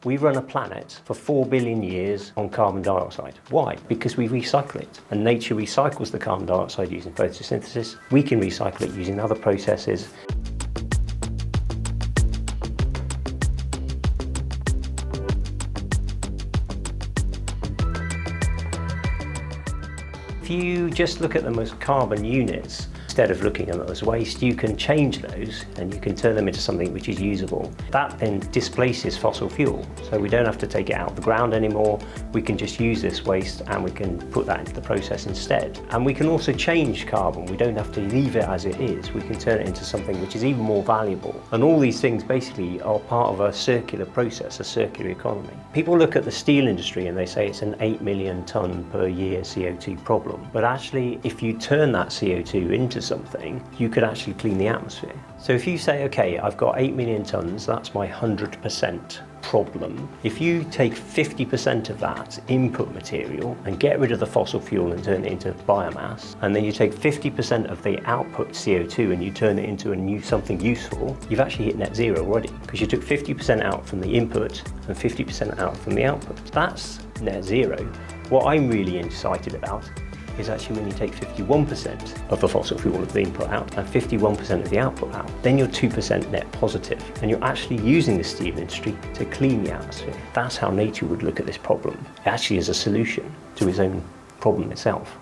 We run a planet for 4 billion years on carbon dioxide. Why? Because we recycle it. And nature recycles the carbon dioxide using photosynthesis. We can recycle it using other processes. If you just look at them as carbon units, instead of looking at them as waste, you can change those and you can turn them into something which is usable. That then displaces fossil fuel, so we don't have to take it out of the ground anymore. We can just use this waste and we can put that into the process instead. And we can also change carbon. We don't have to leave it as it is. We can turn it into something which is even more valuable. And all these things basically are part of a circular process, a circular economy. People look at the steel industry and they say it's an 8 million tonne per year CO2 problem. But actually, if you turn that CO2 into something, you could actually clean the atmosphere. So if you say, okay, I've got 8 million tonnes, that's my 100% problem. If you take 50% of that input material and get rid of the fossil fuel and turn it into biomass, and then you take 50% of the output CO2 and you turn it into something useful, you've actually hit net zero already, because you took 50% out from the input and 50% out from the output. That's net zero. What I'm really excited about is actually when you take 51% of the fossil fuel of the input out and 51% of the output out, then you're 2% net positive, and you're actually using the steel industry to clean the atmosphere. That's how nature would look at this problem, actually as a solution to its own problem itself.